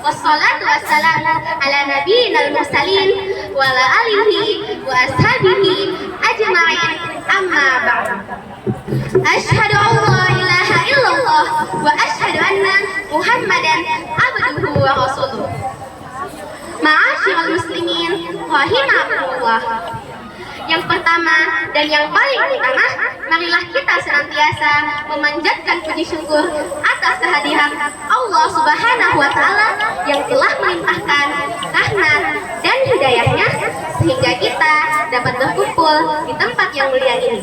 wassalatu wassalamu ala nabiyinal mursalin wa ala alihi wa ashabihi ajma'in, amma ba'du. Asyhadu an la ilaha illallah wa asyhadu anna Muhammadan abduhu wa rasuluh. Ma'asyiral muslimin rahimakumullah. Yang pertama dan yang paling utama, marilah kita senantiasa memanjatkan puji syukur atas kehadiran Allah Subhanahu wa Ta'ala yang telah melimpahkan rahmat dan hidayahnya sehingga kita dapat berkumpul di tempat yang mulia ini.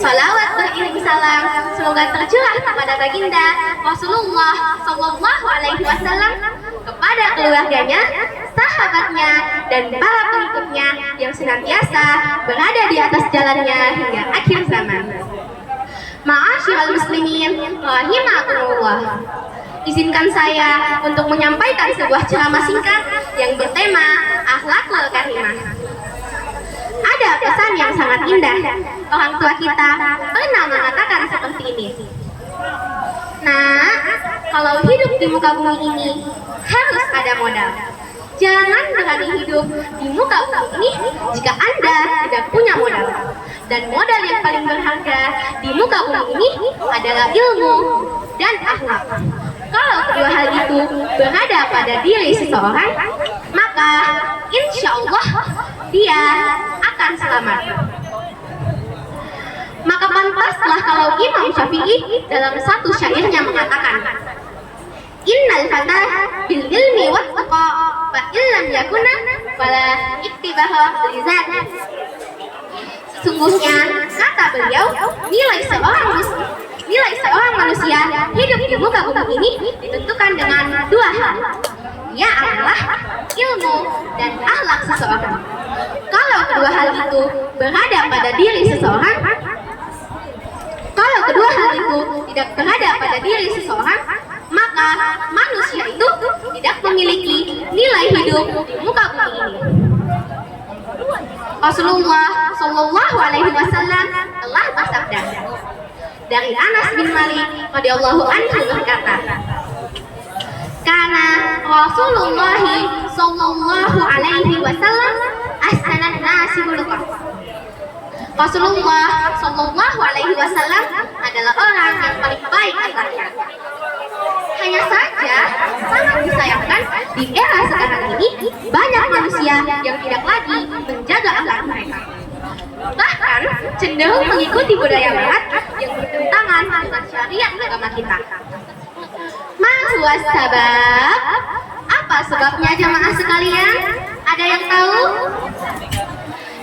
Salawat beriring salam semoga tercurah kepada baginda Rasulullah Sallallahu Alaihi Wasallam, kepada keluarganya, sahabatnya, dan para pengikutnya yang senantiasa berada di atas jalannya hingga akhir zaman. Ma'asyiral muslimin rahimakumullah. Izinkan saya untuk menyampaikan sebuah ceramah singkat yang bertema akhlakul karimah. Ada pesan yang sangat indah. Orang tua kita pernah mengatakan seperti ini. Nah, kalau hidup di muka bumi ini harus ada modal. Jangan berani hidup di muka bumi ini jika Anda tidak punya modal. Dan modal yang paling berharga di muka bumi ini adalah ilmu dan akhlak. Kalau kedua hal itu berada pada diri seseorang, maka insya Allah dia akan selamat. Maka pantaslah kalau Imam Syafi'i dalam satu syairnya mengatakan, Innal fata bil ilmi wattaqa fa illam yakuna fala iktibaha lizat. Sesungguhnya, kata beliau, nilai seorang manusia hidup di muka bumi ini ditentukan dengan dua hal. Ia adalah ilmu dan akhlak seseorang. Kalau kedua hal itu berada pada diri seseorang, tidak berada pada diri seseorang, maka manusia itu tidak memiliki nilai hidup di muka bumi ini. Rasulullah Shallallahu Alaihi Wasallam telah bersabda dari Anas bin Malik radhiyallahu anhu berkata, karena Rasulullah Shallallahu Alaihi Wasallam ahsanan nasi khuluqan. Rasulullah Shallallahu Alaihi Wasallam adalah orang yang paling baik akhlaknya. Hanya saja sangat disayangkan di era sekarang ini banyak manusia yang tidak lagi menjaga akhlak mereka. Bahkan cenderung mengikuti budaya barat yang bertentangan dengan syariat agama kita. Ma huwa sabab? Apa sebabnya jamaah sekalian? Ada yang tahu?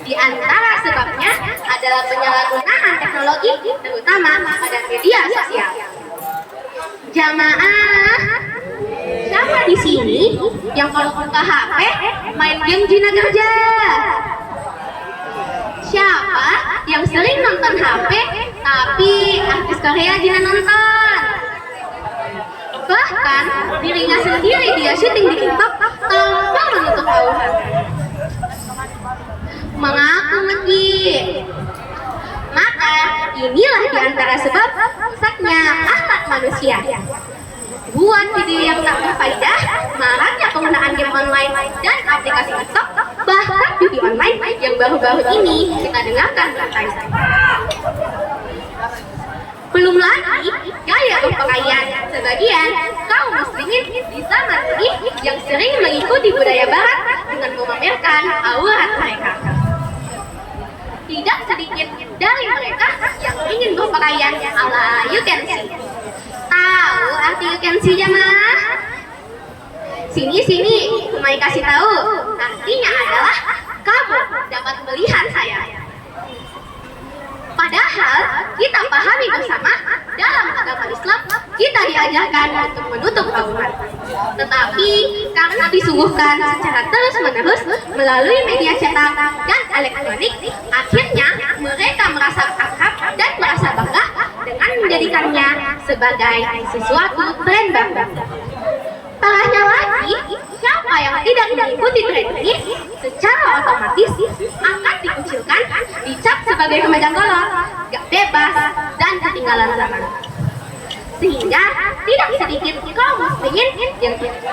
Di antara sebabnya adalah penyalahgunaan teknologi, terutama pada media sosial. Jamaah, siapa di sini yang kalau buka HP main game Zina Kerja? Siapa yang sering nonton HP tapi artis Korea Zina nonton? Bahkan dirinya sendiri dia syuting di TikTok tanpa menutup aurat. Mengaku lagi. Maka inilah diantara sebab rusaknya akhlak manusia. Buat video yang tak berfaedah, maraknya penggunaan game online dan aplikasi TikTok, bahkan judi online yang baru-baru ini kita dengarkan beritanya. Belum lagi gaya berpakaian sebagian kaum muslimin di zaman ini yang sering mengikuti budaya barat dengan memamerkan aurat mereka. Tidak sedikit dari mereka yang ingin berpakaian ala you can see. Tahu arti you can see jamaah? Sini, Umay kasih tahu. Artinya adalah kamu dapat melihat saya. Padahal kita pahami bersama dalam agama Islam kita diajarkan untuk menutup aurat. Tetapi karena disuguhkan secara terus-menerus melalui media cetak dan elektronik, akhirnya mereka merasa akrab dan merasa bangga dengan menjadikannya sebagai sesuatu tren baru. Parahnya lagi, siapa yang tidak mengikuti tren ini secara otomatis akan dikucilkan, dicap sebagai remaja kolot, gak bebas, dan ketinggalan zaman. Sehingga tidak sedikit sedikit kaum muslimin yang barang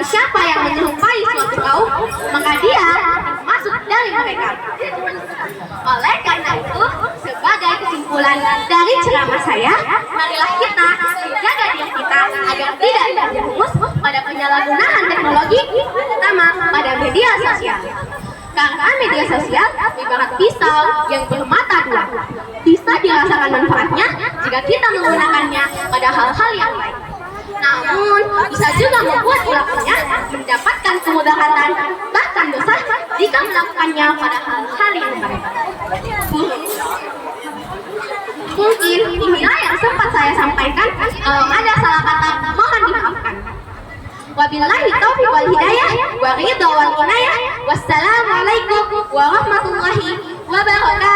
siapa yang menyerupai suatu kaum, maka dia masuk dari mereka. Oleh karena itu, sebagai kesimpulan dari ceramah saya, marilah kita menjaga diri kita agar tidak terjerumus pada penyalahgunaan teknologi, terutama pada media sosial. Karena media sosial ibarat pisau yang bermata dua. Bisa dirasakan manfaatnya jika kita menggunakannya pada hal-hal yang baik. Namun, bisa juga membuat pelakunya mendapatkan kemudaratan, bahkan dosa jika melakukannya pada hal-hal yang baik. Mungkin inilah yang sempat saya sampaikan. Kalau ada salah kata, mohon dimaafkan. Wabillahi taufiq wal hidayah, wa ridha wal inayah. Wassalamualaikum warahmatullahi wabarakatuh.